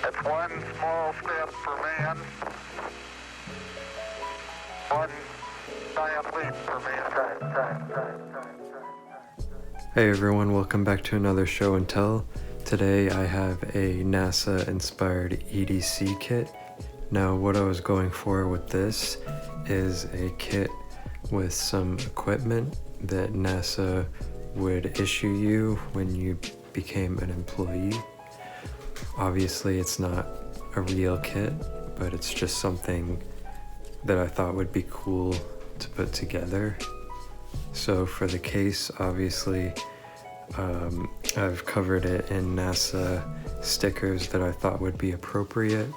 It's one small step for man, one giant leap for mankind. Hey everyone, welcome back to another show and tell. Today I have a NASA-inspired EDC kit. Now what I was going for with this is a kit with some equipment that NASA would issue you when you became an employee. Obviously it's not a real kit, but it's just something that I thought would be cool to put together. So for the case, obviously, I've covered it in NASA stickers that I thought would be appropriate,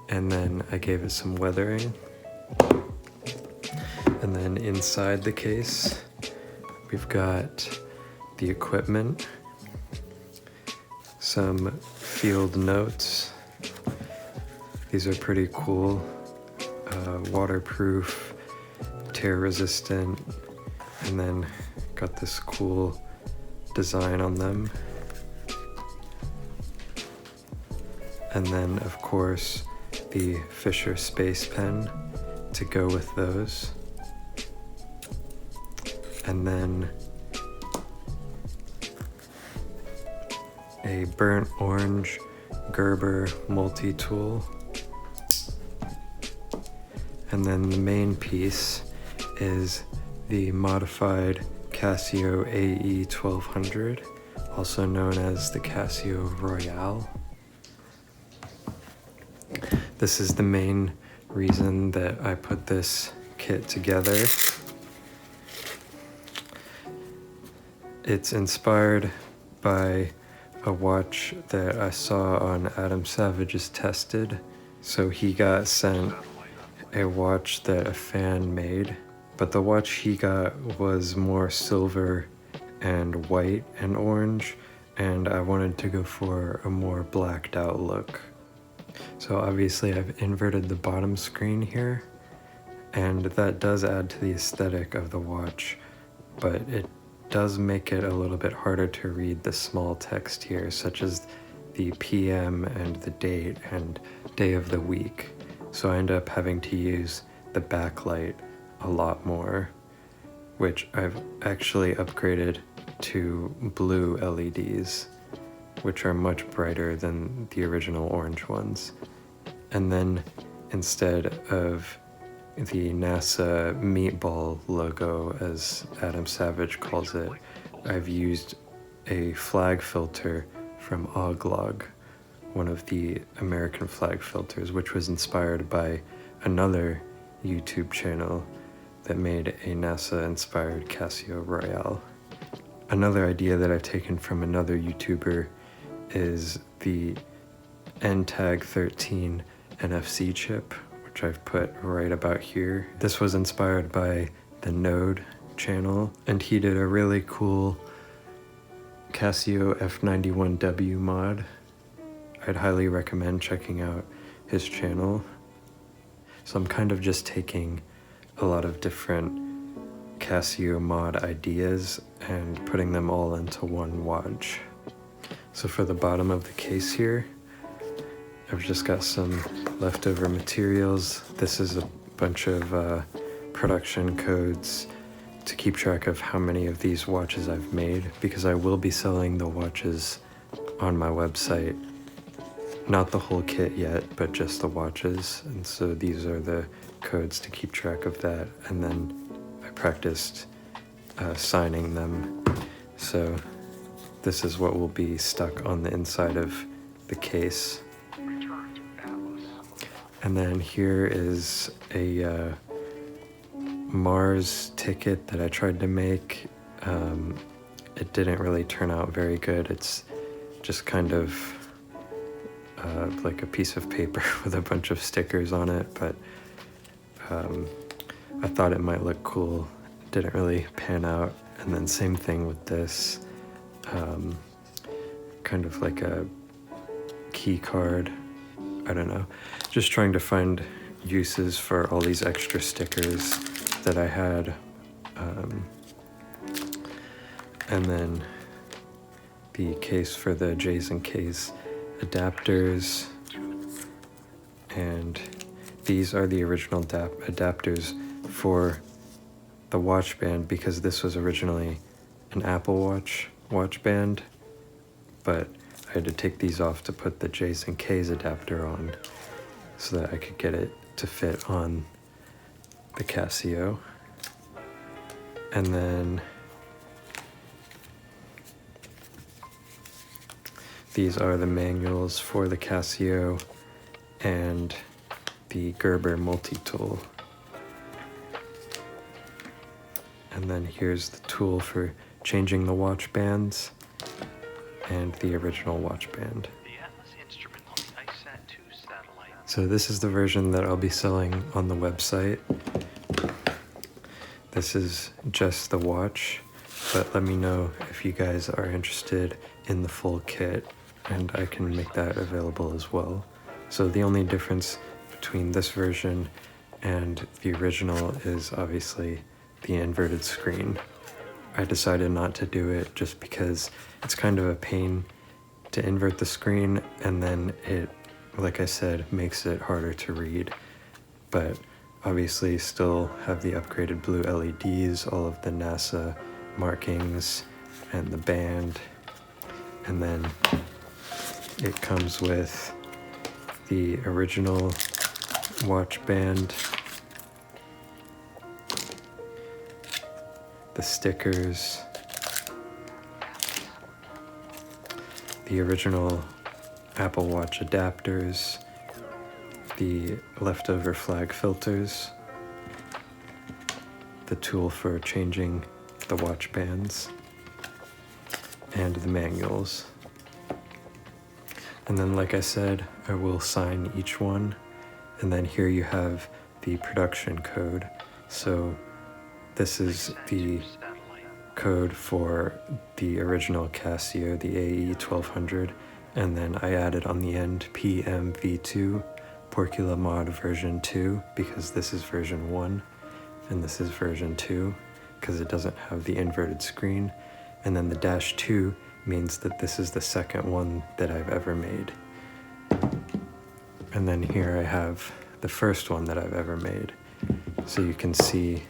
and then I gave it some weathering. And then inside the case, we've got the equipment, some field notes. These are pretty cool, waterproof, tear resistant, and then got this cool design on them. And then of course the Fisher Space Pen to go with those. And then a burnt orange Gerber multi-tool. And then the main piece is the modified Casio AE1200, also known as the Casio Royale. This is the main reason that I put this kit together. It's inspired by a watch that I saw on Adam Savage's Tested. So he got sent a watch that a fan made, but the watch he got was more silver and white and orange, and I wanted to go for a more blacked out look. So obviously I've inverted the bottom screen here, and that does add to the aesthetic of the watch, but it does make it a little bit harder to read the small text here, such as the PM and the date and day of the week. So I end up having to use the backlight a lot more, which I've actually upgraded to blue LEDs, which are much brighter than the original orange ones. And then instead of the NASA meatball logo, as Adam Savage calls it, I've used a flag filter from Oglog, one of the American flag filters, which was inspired by another YouTube channel that made a NASA-inspired Casio Royale. Another idea that I've taken from another YouTuber is the NTAG 13 NFC chip, which I've put right about here. This was inspired by the Node channel, and he did a really cool Casio F91W mod. I'd highly recommend checking out his channel. So I'm kind of just taking a lot of different Casio mod ideas and putting them all into one watch. So for the bottom of the case here, I've just got some leftover materials. This is a bunch of production codes to keep track of how many of these watches I've made, because I will be selling the watches on my website. Not the whole kit yet, but just the watches. And so these are the codes to keep track of that. And then I practiced signing them. So this is what will be stuck on the inside of the case. And then here is a Mars ticket that I tried to make. It didn't really turn out very good. It's just kind of like a piece of paper with a bunch of stickers on it, but I thought it might look cool. It didn't really pan out. And then same thing with this, kind of like a key card. I don't know, just trying to find uses for all these extra stickers that I had. And then the case for the J's and K's adapters, and these are the original adapters for the watch band, because this was originally an Apple watch band, but I had to take these off to put the J's and K's adapter on so that I could get it to fit on the Casio. And then these are the manuals for the Casio and the Gerber multi-tool. And then here's the tool for changing the watch bands and the original watch band. So this is the version that I'll be selling on the website. This is just the watch, but let me know if you guys are interested in the full kit, and I can make that available as well. So the only difference between this version and the original is obviously the inverted screen. I decided not to do it just because it's kind of a pain to invert the screen, and then it, like I said, makes it harder to read. But obviously still have the upgraded blue LEDs, all of the NASA markings, and the band. And then it comes with the original watch band, the stickers, the original Apple Watch adapters, the leftover flag filters, the tool for changing the watch bands, and the manuals. And then, like I said, I will sign each one. And then here you have the production code. So this is the code for the original Casio, the AE 1200. And then I added on the end PMV2, Porcula Mod version 2, because this is version 1. And this is version 2, because it doesn't have the inverted screen. And then the -2 means that this is the second one that I've ever made. And then here I have the first one that I've ever made. So you can see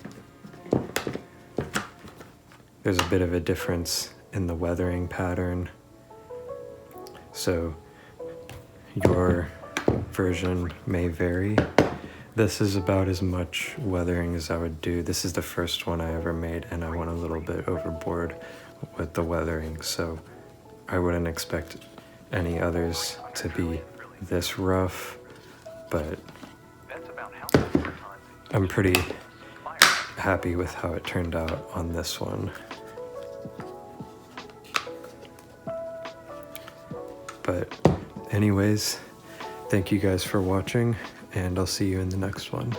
there's a bit of a difference in the weathering pattern. So your version may vary. This is about as much weathering as I would do. This is the first one I ever made, and I went a little bit overboard with the weathering, so I wouldn't expect any others to be this rough, but I'm pretty happy with how it turned out on this one. But anyways, thank you guys for watching, and I'll see you in the next one.